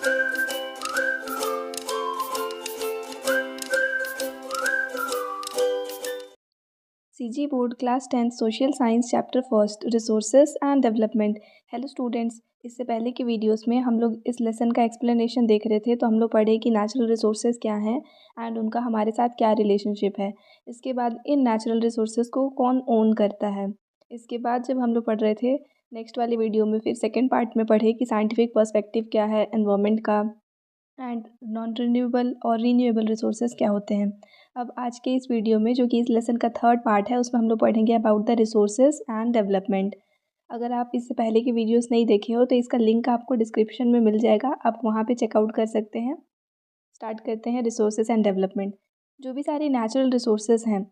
CG board class 10th social science chapter first resources and development. Hello students, इससे पहले की videos में हम लोग इस लेसन का एक्सप्लेनेशन देख रहे थे, तो हम लोग पढ़े कि नेचुरल रिसोर्सेज क्या हैं एंड उनका हमारे साथ क्या रिलेशनशिप है। इसके बाद इन नेचुरल रिसोर्सेज को कौन ओन करता है। इसके बाद जब हम लोग पढ़ रहे थे नेक्स्ट वाली वीडियो में, फिर सेकेंड पार्ट में पढ़े कि साइंटिफिक पर्सपेक्टिव क्या है एनवायरनमेंट का एंड नॉन रिन्यूएबल और रीन्यूएबल रिसोर्सेज क्या होते हैं। अब आज के इस वीडियो में, जो कि इस लेसन का थर्ड पार्ट है, उसमें हम लोग पढ़ेंगे about the resources and development. अगर आप इससे पहले की वीडियोस नहीं देखे हो तो इसका लिंक आपको डिस्क्रिप्शन में मिल जाएगा, आप वहाँ पे चेकआउट कर सकते हैं। स्टार्ट करते हैं रिसोर्सेज एंड डेवलपमेंट। जो भी सारे नेचुरल रिसोर्सेज हैं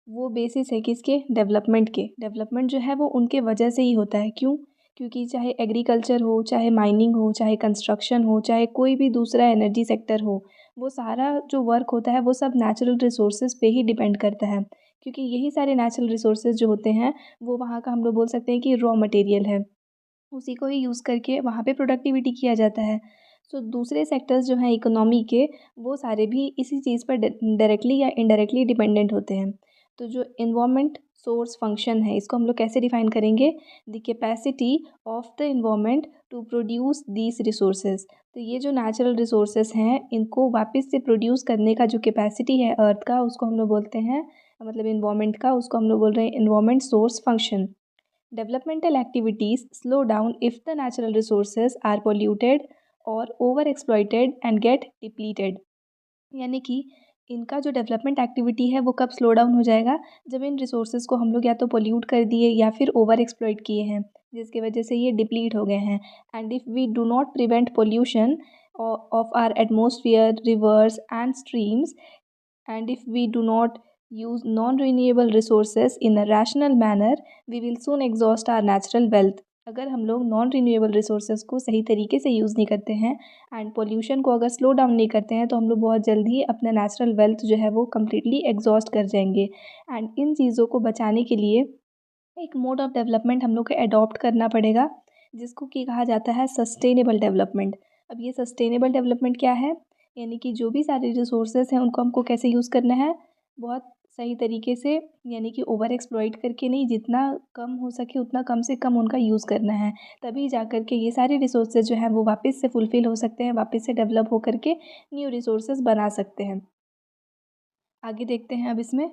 वो बेसिस है किसके, डेवलपमेंट के। डेवलपमेंट जो है वो उनके वजह से ही होता है। क्यों? क्योंकि चाहे एग्रीकल्चर हो, चाहे माइनिंग हो, चाहे कंस्ट्रक्शन हो, चाहे कोई भी दूसरा एनर्जी सेक्टर हो, वो सारा जो वर्क होता है वो सब नेचुरल रिसोर्सेज पे ही डिपेंड करता है। क्योंकि यही सारे नेचुरल रिसोर्सेज जो होते हैं वो वहाँ का हम लोग बोल सकते हैं कि रॉ मटेरियल है, उसी को ही यूज़ करके वहाँ पे प्रोडक्टिविटी किया जाता है। सो दूसरे सेक्टर्स जो हैं इकोनॉमी के, वो सारे भी इसी चीज़ पर डायरेक्टली या इनडायरेक्टली डिपेंडेंट होते हैं। तो जो इन्वायरमेंट सोर्स फंक्शन है, इसको हम लोग कैसे डिफाइन करेंगे? The capacity of the environment to produce these resources. तो ये जो नेचुरल रिसोर्सेज हैं, इनको वापस से प्रोड्यूस करने का जो कैपेसिटी है अर्थ का, उसको हम लोग बोलते हैं, मतलब इन्वायरमेंट का, उसको हम लोग बोल रहे हैं environment source function. Developmental activities slow down if the natural resources are polluted और over exploited and get depleted. यानी कि इनका जो डेवलपमेंट एक्टिविटी है वो कब स्लो डाउन हो जाएगा? जब इन रिसोर्सेज को हम लोग या तो पोल्यूट कर दिए या फिर ओवर एक्सप्लॉइट किए हैं, जिसकी वजह से ये डिप्लीट हो गए हैं। And if we do not prevent pollution of our atmosphere, rivers and streams, and if we do not use non-renewable resources in a rational manner, we will soon exhaust our natural wealth। अगर हम लोग non renewable resources को सही तरीके से use नहीं करते हैं एंड पोल्यूशन को अगर स्लो डाउन नहीं करते हैं, तो हम लोग बहुत जल्द ही अपना नेचुरल वेल्थ जो है वो कम्प्लीटली एग्जॉस्ट कर जाएंगे। एंड इन चीज़ों को बचाने के लिए एक मोड ऑफ डेवलपमेंट हम लोग को अडॉप्ट करना पड़ेगा, जिसको कि कहा जाता है सस्टेनेबल डेवलपमेंट। अब ये सस्टेनेबल डेवलपमेंट क्या है? यानी कि जो भी सारे रिसोर्सेज हैं उनको हमको कैसे यूज़ करना है, बहुत सही तरीके से, यानी कि ओवर एक्सप्लॉइट करके नहीं, जितना कम हो सके उतना कम से कम उनका यूज़ करना है। तभी जा कर के ये सारे रिसोर्सेज जो हैं वो वापस से फुलफ़िल हो सकते हैं, वापस से डेवलप हो करके न्यू रिसोर्सेज बना सकते हैं। आगे देखते हैं अब इसमें।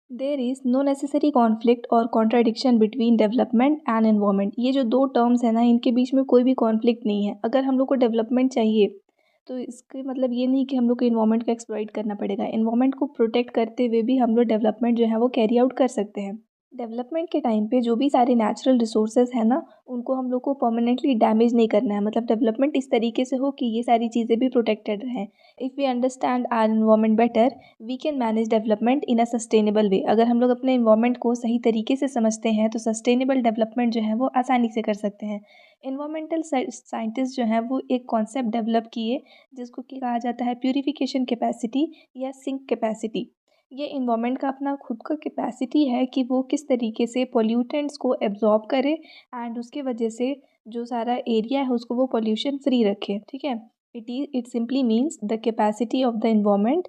There is no necessary conflict or contradiction between development and environment. ये जो दो टर्म्स हैं ना, इनके बीच में कोई भी कॉन्फ्लिक्ट नहीं है। अगर हम लोग को डेवलपमेंट चाहिए तो इसके मतलब ये नहीं कि हम लोग को इन्वायरमेंट को एक्सप्लॉइट करना पड़ेगा। इन्वायरमेंट को प्रोटेक्ट करते हुए भी हम लोग डेवलपमेंट जो है वो कैरी आउट कर सकते हैं। डेवलपमेंट के टाइम पे जो भी सारे नेचुरल रिसोर्सेज हैं ना, उनको हम लोग को परमानेंटली डैमेज नहीं करना है। मतलब डेवलपमेंट इस तरीके से हो कि ये सारी चीज़ें भी प्रोटेक्टेड रहें। If we understand our environment better, we can manage development in a sustainable way. अगर हम लोग अपने इन्वायरमेंट को सही तरीके से समझते हैं तो सस्टेनेबल डेवलपमेंट जो है वो आसानी से कर सकते हैं। इन्वायरमेंटल साइंटिस्ट जो हैं वो एक कॉन्सेप्ट डेवलप किए, जिसको कि कहा जाता है प्यूरिफिकेशन कैपेसिटी या सिंक कैपेसिटी। ये इन्वायरमेंट का अपना खुद का कैपेसिटी है कि वो किस तरीके से पोल्यूटेंट्स को एब्जॉर्ब करे एंड उसके वजह से जो सारा एरिया है उसको वो पोल्यूशन फ्री रखे। ठीक है, it simply means the capacity of the environment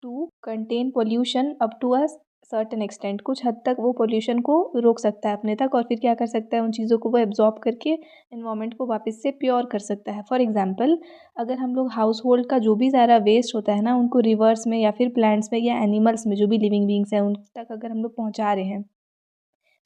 to contain pollution up to a certain extent. कुछ हद तक वो पोल्यूशन को रोक सकता है अपने तक, और फिर क्या कर सकता है, उन चीज़ों को वो एब्जॉर्ब करके इन्वायरमेंट को वापस से प्योर कर सकता है। फॉर एग्जांपल, अगर हम लोग हाउस होल्ड का जो भी सारा वेस्ट होता है ना, उनको रिवर्स में या फिर प्लांट्स में या एनिमल्स में, जो भी लिविंग बींग्स हैं, उन तक अगर हम लोग पहुँचा रहे हैं,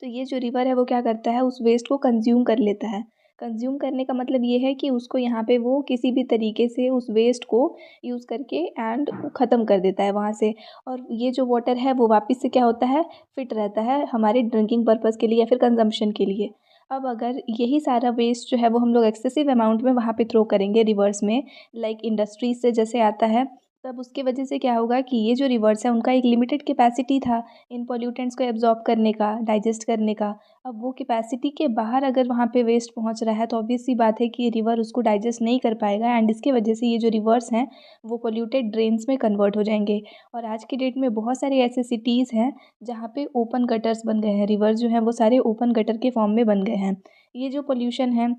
तो ये जो रिवर है वो क्या करता है, उस वेस्ट को कंज्यूम कर लेता है। कंज्यूम करने का मतलब ये है कि उसको यहाँ पे वो किसी भी तरीके से उस वेस्ट को यूज़ करके एंड ख़त्म कर देता है वहाँ से। और ये जो वाटर है वो वापस से क्या होता है, फिट रहता है हमारे ड्रिंकिंग पर्पज़ के लिए या फिर कंजम्पशन के लिए। अब अगर यही सारा वेस्ट जो है वो हम लोग एक्सेसिव अमाउंट में वहाँ पे थ्रो करेंगे रिवर्स में, लाइक इंडस्ट्रीज से जैसे आता है, तब उसकी वजह से क्या होगा कि ये जो रिवर्स है उनका एक लिमिटेड कैपेसिटी था इन पोल्यूटेंट्स को एब्जॉर्ब करने का, डाइजेस्ट करने का। अब वो कैपेसिटी के बाहर अगर वहाँ पे वेस्ट पहुँच रहा है तो ऑब्वियस सी बात है कि ये रिवर उसको डाइजेस्ट नहीं कर पाएगा एंड इसकी वजह से ये जो रिवर्स हैं वो पोल्यूटेड ड्रेन्स में कन्वर्ट हो जाएंगे। और आज की डेट में बहुत सारे ऐसे सिटीज़ हैं जहाँ पे ओपन गटर्स बन गए हैं, रिवर्स जो हैं वो सारे ओपन गटर के फॉर्म में बन गए हैं। ये जो पोल्यूशन है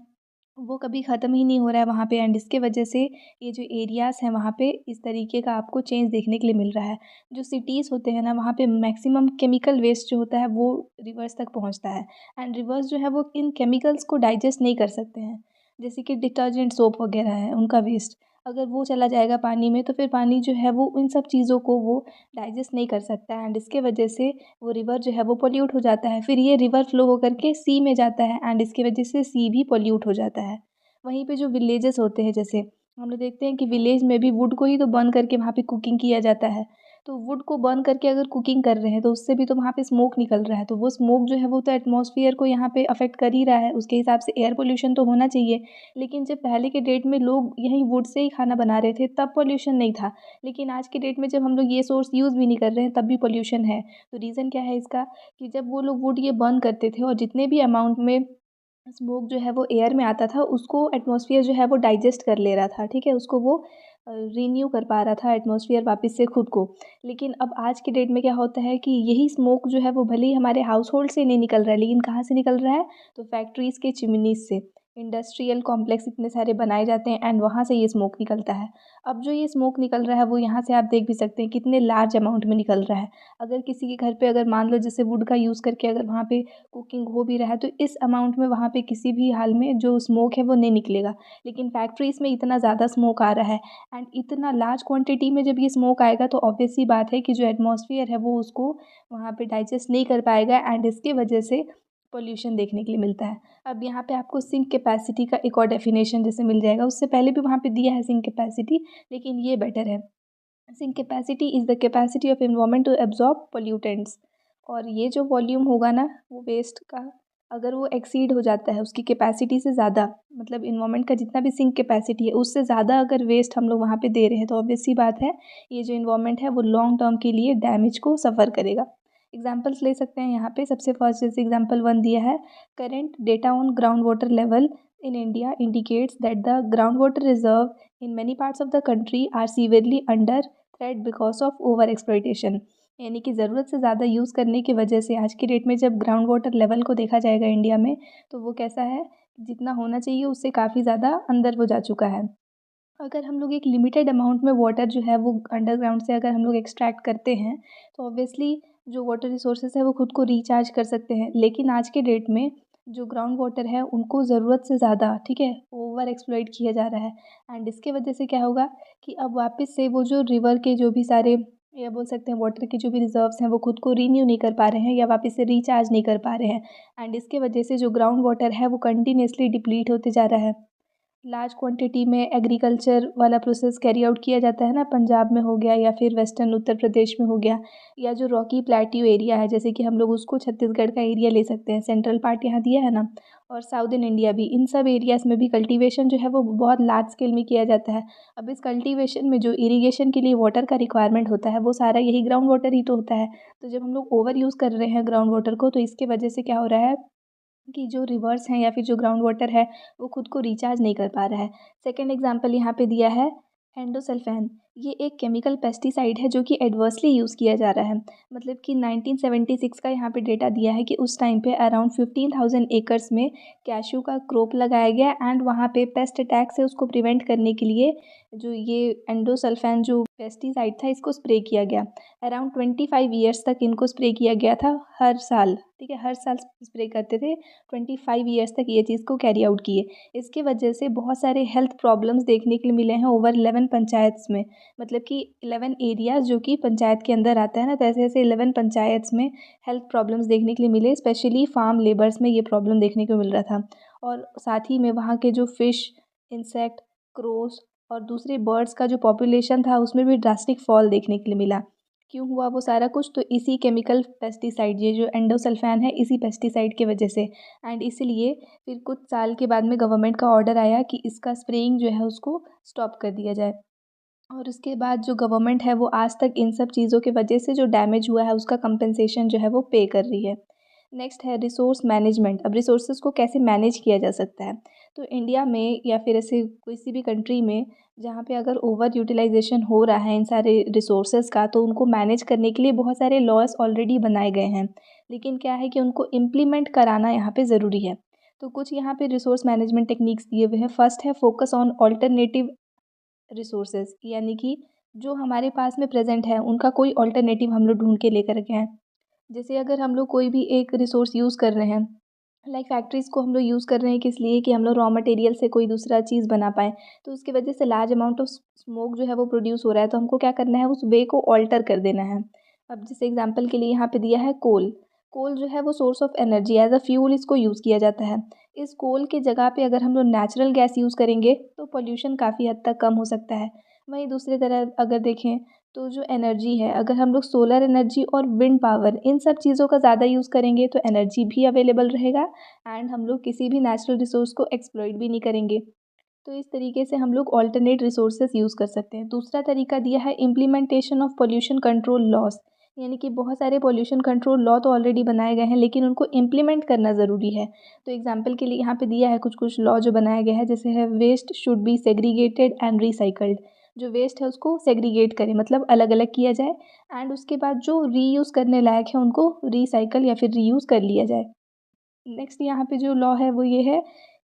वो कभी ख़त्म ही नहीं हो रहा है वहाँ पे एंड इसके वजह से ये जो एरियाज़ हैं वहाँ पे इस तरीके का आपको चेंज देखने के लिए मिल रहा है। जो सिटीज़ होते हैं ना वहाँ पे मैक्सिमम केमिकल वेस्ट जो होता है वो रिवर्स तक पहुँचता है एंड रिवर्स जो है वो इन केमिकल्स को डाइजेस्ट नहीं कर सकते हैं। जैसे कि डिटर्जेंट सोप वग़ैरह है उनका वेस्ट, अगर वो चला जाएगा पानी में तो फिर पानी जो है वो इन सब चीज़ों को वो डाइजेस्ट नहीं कर सकता है एंड इसके वजह से वो रिवर जो है वो पॉल्यूट हो जाता है। फिर ये रिवर फ्लो होकर के सी में जाता है एंड इसकी वजह से सी भी पॉल्यूट हो जाता है। वहीं पे जो विलेजेस होते हैं, जैसे हम लोग देखते हैं कि विलेज में भी वुड को ही तो बर्न करके वहाँ पे कुकिंग किया जाता है। तो वुड को बर्न करके अगर कुकिंग कर रहे हैं तो उससे भी तो वहाँ पे स्मोक निकल रहा है, तो वो स्मोक जो है वो तो एटमॉस्फेयर को यहाँ पे अफ़ेक्ट कर ही रहा है। उसके हिसाब से एयर पॉल्यूशन तो होना चाहिए। लेकिन जब पहले के डेट में लोग यहीं वुड से ही खाना बना रहे थे तब पॉल्यूशन नहीं था। लेकिन आज के डेट में जब हम लोग ये सोर्स यूज़ भी नहीं कर रहे हैं तब भी पॉल्यूशन है। तो रीज़न क्या है इसका, कि जब वो लोग वुड ये बर्न करते थे और जितने भी अमाउंट में स्मोक जो है वो एयर में आता था उसको एटमॉस्फेयर जो है वो डाइजेस्ट कर ले रहा था, ठीक है? उसको वो रिन्यू कर पा रहा था एटमॉस्फेयर वापस से खुद को। लेकिन अब आज की डेट में क्या होता है कि यही स्मोक जो है वो भले ही हमारे हाउस होल्ड से नहीं निकल रहा है, लेकिन कहाँ से निकल रहा है? तो फैक्ट्रीज़ के चिमनीज़ से। इंडस्ट्रियल कॉम्प्लेक्स इतने सारे बनाए जाते हैं एंड वहाँ से ये स्मोक निकलता है। अब जो ये स्मोक निकल रहा है वो यहाँ से आप देख भी सकते हैं कितने लार्ज अमाउंट में निकल रहा है। अगर किसी के घर पे अगर मान लो जैसे वुड का यूज़ करके अगर वहाँ पे कुकिंग हो भी रहा है तो इस अमाउंट में वहाँ पे किसी भी हाल में जो स्मोक है वो नहीं निकलेगा। लेकिन फैक्ट्रीज़ में इतना ज़्यादा स्मोक आ रहा है एंड इतना लार्ज क्वांटिटी में जब ये स्मोक आएगा तो ऑब्वियस सी बात है कि जो एटमॉस्फेयर है वो उसको वहाँ पे डाइजेस्ट नहीं कर पाएगा एंड इसकी वजह से पॉल्यूशन देखने के लिए मिलता है। अब यहाँ पे आपको सिंक कैपेसिटी का एक और डेफिनेशन जैसे मिल जाएगा, उससे पहले भी वहाँ पे दिया है सिंक कैपेसिटी, लेकिन ये बेटर है। Sink capacity is the capacity of environment to absorb pollutants. और ये जो वॉल्यूम होगा ना वो वेस्ट का, अगर वो एक्सीड हो जाता है उसकी कैपेसिटी से ज़्यादा, मतलब इन्वायरमेंट का जितना भी सिंक कैपेसिटी है उससे ज़्यादा अगर वेस्ट हम लोग वहाँ पे दे रहे हैं तो ऑब्वियस सी बात है ये जो इन्वायरमेंट है वो लॉन्ग टर्म के लिए डैमेज को सफ़र करेगा। एग्जाम्पल्स ले सकते हैं यहाँ पे। सबसे फर्स्ट जैसे एग्जाम्पल वन दिया है, current data on ground water level in India indicates that the groundwater reserve in many parts of the country are severely under threat because of over exploitation। यानी कि ज़रूरत से ज़्यादा यूज़ करने की वजह से आज की डेट में जब ग्राउंड वाटर लेवल को देखा जाएगा इंडिया में तो वो कैसा है, जितना होना चाहिए उससे काफ़ी ज़्यादा अंदर वो जा चुका है। अगर हम लोग एक लिमिटेड अमाउंट में वाटर जो है वो अंडरग्राउंड से अगर हम लोग एक्सट्रैक्ट करते हैं तो ऑब्वियसली जो वाटर रिसोर्सेज है वो खुद को रिचार्ज कर सकते हैं। लेकिन आज के डेट में जो ग्राउंड वाटर है उनको ज़रूरत से ज़्यादा, ठीक है, ओवर एक्सप्लॉइट किया जा रहा है एंड इसके वजह से क्या होगा कि अब वापस से वो जो रिवर के जो भी सारे, या बोल सकते हैं वाटर के जो भी रिजर्व्स हैं वो खुद को रीन्यू नहीं कर पा रहे हैं या वापस से रिचार्ज नहीं कर पा रहे हैं एंड इसके वजह से जो ग्राउंड वाटर है वो कंटिन्यूसली डिप्लीट होते जा रहा है। लार्ज क्वांटिटी में एग्रीकल्चर वाला प्रोसेस कैरी आउट किया जाता है ना, पंजाब में हो गया या फिर वेस्टर्न उत्तर प्रदेश में हो गया, या जो रॉकी प्लेट्यू एरिया है जैसे कि हम लोग उसको छत्तीसगढ़ का एरिया ले सकते हैं, सेंट्रल पार्ट यहाँ दिया है ना, और साउदर्न इंडिया भी, इन सब एरियाज़ में भी कल्टीवेशन जो है वो बहुत लार्ज स्केल में किया जाता है। अब इस कल्टीवेशन में जो इरीगेशन के लिए वाटर का रिक्वायरमेंट होता है वो सारा यही ग्राउंड वाटर ही तो होता है। तो जब हम लोग ओवर यूज़ कर रहे हैं ग्राउंड वाटर को तो इसके वजह से क्या हो रहा है कि जो रिवर्स हैं या फिर जो ग्राउंड वाटर है वो खुद को रिचार्ज नहीं कर पा रहा है। सेकंड एग्जांपल यहाँ पे दिया है एंडोसल्फान। ये एक केमिकल पेस्टिसाइड है जो कि एडवर्सली यूज़ किया जा रहा है। मतलब कि 1976 का यहाँ पे डेटा दिया है कि उस टाइम पे अराउंड 15,000 एकर्स में कैशू का क्रॉप लगाया गया एंड वहाँ पे पेस्ट अटैक से उसको प्रिवेंट करने के लिए जो ये एंडोसल्फान जो पेस्टिसाइड था इसको स्प्रे किया गया। अराउंड 25 ईयर्स तक इनको स्प्रे किया गया था हर साल, ठीक है, हर साल स्प्रे करते थे। 25 ईयर्स तक ये चीज़ को कैरी आउट किए। इसकी वजह से बहुत सारे हेल्थ प्रॉब्लम्स देखने के लिए मिले हैं ओवर 11 पंचायत्स में। मतलब कि 11 एरियाज़ जो कि पंचायत के अंदर आता है ना, तो ऐसे ऐसे 11 पंचायत्स में हेल्थ प्रॉब्लम्स देखने के लिए मिले। स्पेशली फार्म लेबर्स में ये प्रॉब्लम देखने को मिल रहा था। और साथ ही में वहाँ के जो फ़िश, इंसेक्ट, क्रोस और दूसरे बर्ड्स का जो पॉपुलेशन था उसमें भी ड्रास्टिक फॉल देखने के लिए मिला। क्यों हुआ वो सारा कुछ? तो इसी केमिकल पेस्टिसाइड, ये जो एंडोसल्फान है, इसी पेस्टिसाइड की वजह से। एंड इसीलिए फिर कुछ साल के बाद में गवर्नमेंट का ऑर्डर आया कि इसका स्प्रेइंग जो है उसको स्टॉप कर दिया जाए। और उसके बाद जो गवर्नमेंट है वो आज तक इन सब चीज़ों की वजह से जो डैमेज हुआ है उसका कंपनसेशन जो है वो पे कर रही है। नेक्स्ट है रिसोर्स मैनेजमेंट। अब रिसोर्सेज को कैसे मैनेज किया जा सकता है? तो इंडिया में या फिर ऐसे किसी भी कंट्री में जहाँ पे अगर ओवर यूटिलाइजेशन हो रहा है इन सारे रिसोर्सेज का, तो उनको मैनेज करने के लिए बहुत सारे लॉज ऑलरेडी बनाए गए हैं। लेकिन क्या है कि उनको इम्प्लीमेंट कराना यहाँ पे ज़रूरी है। तो कुछ यहाँ पे रिसोर्स मैनेजमेंट टेक्निक्स दिए हुए हैं। फर्स्ट है फोकस ऑन ऑल्टरनेटिव रिसोर्सेज, यानी कि जो हमारे पास में प्रेजेंट है उनका कोई ऑल्टरनेटिव हम लोग ढूंढ के लेकर के हैं। जैसे अगर हम लोग कोई भी एक रिसोर्स यूज़ कर रहे हैं, लाइक फैक्ट्रीज़ को हम लोग यूज़ कर रहे हैं किस लिए कि हम लोग रॉ मटेरियल से कोई दूसरा चीज़ बना पाएँ, तो उसकी वजह से लार्ज अमाउंट ऑफ स्मोक जो है वो प्रोड्यूस हो रहा है, तो हमको क्या करना है, उस वे को ऑल्टर कर देना है। अब जैसे एग्जांपल के लिए यहाँ पे दिया है कोल। कोल जो है वो source of energy, as a fuel इसको यूज़ किया जाता है। इस कोल की जगह पे अगर हम लोग नेचुरल गैस यूज़ करेंगे तो पॉल्यूशन काफ़ी हद तक कम हो सकता है। वहीं दूसरी तरह अगर देखें तो जो एनर्जी है, अगर हम लोग सोलर एनर्जी और विंड पावर इन सब चीज़ों का ज़्यादा यूज़ करेंगे तो एनर्जी भी अवेलेबल रहेगा एंड हम लोग किसी भी नेचुरल रिसोर्स को एक्सप्लॉइट भी नहीं करेंगे। तो इस तरीके से हम लोग ऑल्टरनेट रिसोर्सेज यूज़ कर सकते हैं। दूसरा तरीका दिया है implementation of pollution control loss, यानी कि बहुत सारे पोल्यूशन कंट्रोल लॉ तो ऑलरेडी बनाए गए हैं लेकिन उनको इम्प्लीमेंट करना ज़रूरी है। तो एग्जाम्पल के लिए यहाँ पे दिया है कुछ कुछ लॉ जो बनाया गया है, जैसे है waste should be segregated and recycled. जो वेस्ट है उसको सेग्रीगेट करें, मतलब अलग अलग किया जाए एंड उसके बाद जो रीयूज़ करने लायक है उनको रिसाइकल या फिर रीयूज़ कर लिया जाए। नेक्स्ट यहाँ पे जो लॉ है वो ये है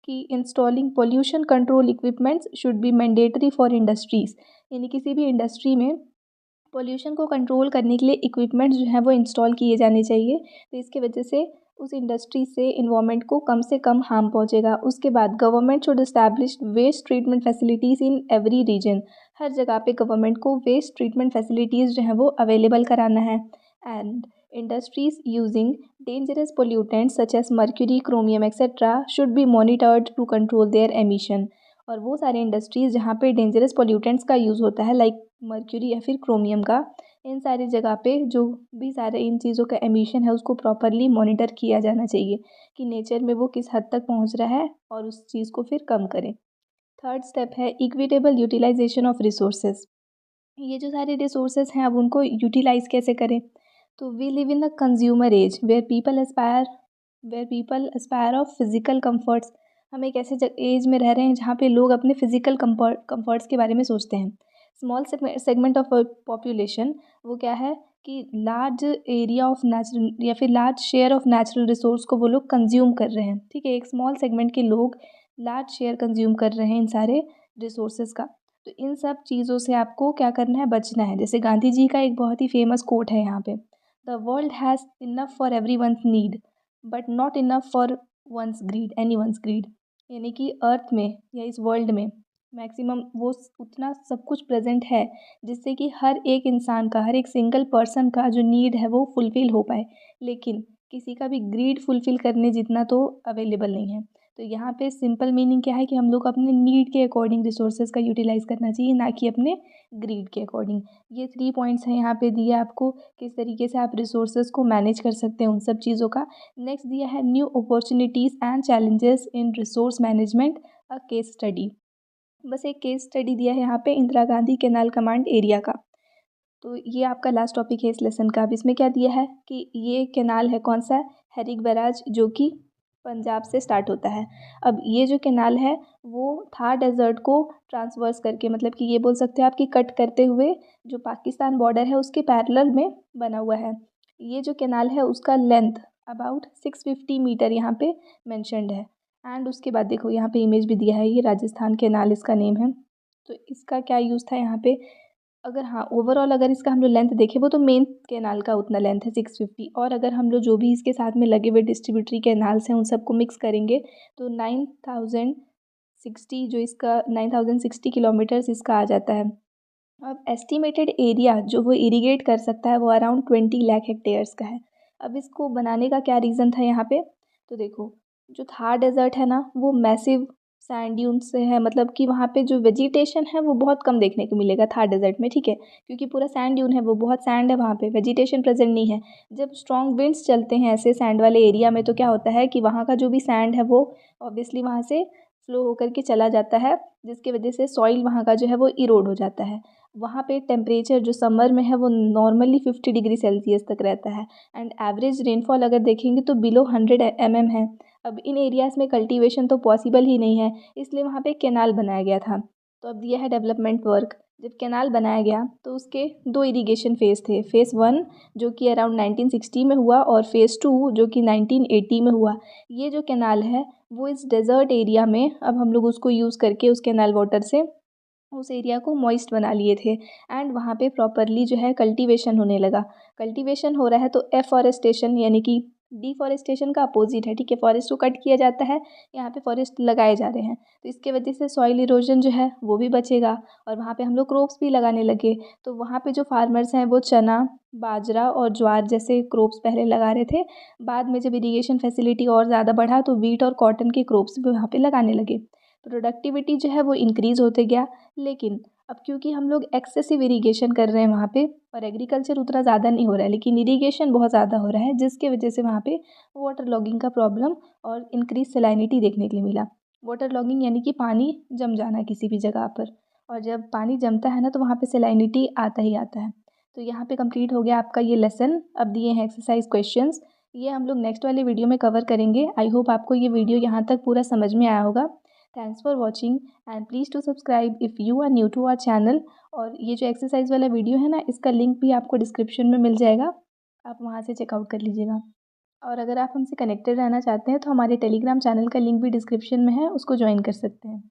कि installing pollution control equipments should be mandatory for industries, यानी किसी भी इंडस्ट्री में पोल्यूशन को कंट्रोल करने के लिए इक्विपमेंट्स जो हैं वो इंस्टॉल किए जाने चाहिए। तो इसकी वजह से उस इंडस्ट्री से इन्वायरमेंट को कम से कम हार्म पहुंचेगा। उसके बाद government should establish waste treatment facilities in every region. हर जगह पे गवर्नमेंट को वेस्ट ट्रीटमेंट फैसिलिटीज़ जो हैं वो अवेलेबल कराना है। And industries using dangerous pollutants such as mercury, chromium etc. should be monitored to control their emission। और वो सारे इंडस्ट्रीज़ जहाँ पे डेंजरस पोल्यूटेंट्स का यूज़ होता है, लाइक मर्क्यूरी या फिर क्रोमियम का, इन सारी जगह पे जो भी सारे इन चीज़ों का एमिशन है उसको प्रॉपरली मॉनिटर किया जाना चाहिए कि नेचर में वो किस हद तक पहुँच रहा है और उस चीज़ को फिर कम करें। थर्ड स्टेप है इक्विटेबल यूटिलाइजेशन ऑफ रिसोर्सेज। ये जो सारे रिसोर्सेज हैं अब उनको यूटिलाइज़ कैसे करें। तो we live in the consumer age where people aspire of physical comforts. हम एक ऐसे एज में रह रहे हैं जहाँ पे लोग अपने फिजिकल कंफर्ट्स के बारे में सोचते हैं। स्मॉल सेगमेंट ऑफ पॉपुलेशन वो क्या है कि लार्ज एरिया ऑफ नेचुरल या फिर large share of natural resource को वो लोग कंज्यूम कर रहे हैं। ठीक है, एक स्मॉल सेगमेंट के लोग लार्ज शेयर कंज्यूम कर रहे हैं इन सारे रिसोर्सेज का। तो इन सब चीज़ों से आपको क्या करना है, बचना है। जैसे गांधी जी का एक बहुत ही फेमस कोट है यहाँ पे, the world has enough for everyone's need but not enough for one's greed anyone's greed. यानी कि अर्थ में या इस वर्ल्ड में मैक्सिमम वो उतना सब कुछ प्रेजेंट है जिससे कि हर एक इंसान का, हर एक सिंगल पर्सन का जो नीड है वो फुलफ़िल हो पाए, लेकिन किसी का भी ग्रीड फुलफ़िल करने जितना तो अवेलेबल नहीं है। तो यहाँ पे सिंपल मीनिंग क्या है कि हम लोग अपने नीड के अकॉर्डिंग रिसोर्सेज का यूटिलाइज़ करना चाहिए, ना कि अपने ग्रीड के अकॉर्डिंग। ये 3 पॉइंट्स हैं यहाँ पे दिए आपको, किस तरीके से आप रिसोर्सेज को मैनेज कर सकते हैं उन सब चीज़ों का। नेक्स्ट दिया है new opportunities and challenges in resource management, a case study. बस एक केस स्टडी दिया है यहाँ पे Indira Gandhi canal command area का। तो ये आपका लास्ट टॉपिक है इस लेसन का। अब इसमें क्या दिया है कि ये कैनाल है कौन सा, हरिक बैराज, जो कि पंजाब से स्टार्ट होता है। अब ये जो कैनाल है वो थार डेजर्ट को ट्रांसवर्स करके, मतलब कि ये बोल सकते हैं आपकी कट करते हुए जो पाकिस्तान बॉर्डर है उसके पैरेलल में बना हुआ है। ये जो कैनाल है उसका लेंथ अबाउट 650 मीटर यहाँ पे मैंशनड है। एंड उसके बाद देखो यहाँ पे इमेज भी दिया है, ये राजस्थान कैनाल इसका नेम है। तो इसका क्या यूज़ था यहाँ पे, अगर हाँ ओवरऑल अगर इसका हम लोग लेंथ देखें वो तो मेन कैनाल का उतना लेंथ है 650, और अगर हम लोग जो भी इसके साथ में लगे हुए डिस्ट्रीब्यूटरी कैनाल्स हैं उन सबको मिक्स करेंगे तो 9060 जो इसका 9060 किलोमीटर्स इसका आ जाता है। अब एस्टिमेटेड एरिया जो वो इरीगेट कर सकता है वो अराउंड 20 लाख हेक्टेयर्स का है। अब इसको बनाने का क्या रीज़न था यहाँ पे, तो देखो जो थार डेजर्ट है ना वो मैसिव सैंड ड्यून से है, मतलब कि वहाँ पे जो वेजिटेशन है वो बहुत कम देखने को मिलेगा थार डेजर्ट में। ठीक है, क्योंकि पूरा सैंड ड्यून है, वो बहुत सैंड है, वहाँ पे वेजिटेशन प्रेजेंट नहीं है। जब स्ट्रॉन्ग विंड्स चलते हैं ऐसे सैंड वाले एरिया में तो क्या होता है कि वहाँ का जो भी सैंड है वो ऑब्वियसली वहाँ से फ्लो होकर के चला जाता है, जिसकी वजह से सॉइल वहाँ का जो है वो इरोड हो जाता है। वहाँ पे टेम्परेचर जो समर में है वो नॉर्मली 50 डिग्री सेल्सियस तक रहता है एंड एवरेज रेनफॉल अगर देखेंगे तो बिलो 100 mm है। अब इन एरियाज़ में कल्टीवेशन तो पॉसिबल ही नहीं है, इसलिए वहाँ पे एक कैनाल बनाया गया था। तो अब दिया है डेवलपमेंट वर्क। जब कैनाल बनाया गया तो उसके दो इरिगेशन फ़ेज़ थे। फ़ेज़ 1 जो कि अराउंड 1960 में हुआ और फ़ेज़ 2 जो कि 1980 में हुआ। ये जो कैनाल है वो इस डेज़र्ट एरिया में अब हम लोग उसको यूज़ करके उस कैनाल वाटर से उस एरिया को मॉइस्ट बना लिए थे एंड वहाँ पे प्रॉपरली जो है कल्टीवेशन होने लगा। कल्टीवेशन हो रहा है तो एफ़ॉरेस्टेशन यानी कि डिफ़ॉरेस्टेशन का अपोज़िट है, ठीक है? फ़ॉरेस्ट को कट किया जाता है, यहाँ पे फ़ॉरेस्ट लगाए जा रहे हैं। तो इसके वजह से सॉइल इरोज़न जो है वो भी बचेगा और वहाँ पे हम लोग क्रॉप्स भी लगाने लगे। तो वहाँ पे जो फार्मर्स हैं वो चना, बाजरा और ज्वार जैसे क्रॉप्स पहले लगा रहे थे। बाद में जब इरिगेशन फैसिलिटी और ज़्यादा बढ़ा तो व्हीट और कॉटन के क्रॉप्स भी वहाँ पे लगाने लगे। प्रोडक्टिविटी जो है वो इंक्रीज़ होते गया। लेकिन अब क्योंकि हम लोग एक्सेसिव इरिगेशन कर रहे हैं वहाँ पे और एग्रीकल्चर उतना ज़्यादा नहीं हो रहा है, लेकिन इरिगेशन बहुत ज़्यादा हो रहा है, जिसके वजह से वहाँ पे वाटर लॉगिंग का प्रॉब्लम और इंक्रीज सैलिनिटी देखने के लिए मिला। वाटर लॉगिंग यानी कि पानी जम जाना किसी भी जगह पर, और जब पानी जमता है ना तो वहाँ पे सैलिनिटी आता ही आता है। तो यहाँ पे कंप्लीट हो गया आपका ये लेसन। अब दिए हैं एक्सरसाइज क्वेश्चंस, ये हम लोग नेक्स्ट वाले वीडियो में कवर करेंगे। आई होप आपको ये वीडियो यहाँ तक पूरा समझ में आया होगा। Thanks for watching and please to subscribe if you are new to our channel. और ये जो एक्सरसाइज वाला वीडियो है ना, इसका लिंक भी आपको डिस्क्रिप्शन में मिल जाएगा, आप वहाँ से चेकआउट कर लीजिएगा। और अगर आप हमसे कनेक्टेड रहना चाहते हैं तो हमारे टेलीग्राम चैनल का लिंक भी डिस्क्रिप्शन में है, उसको ज्वाइन कर सकते हैं।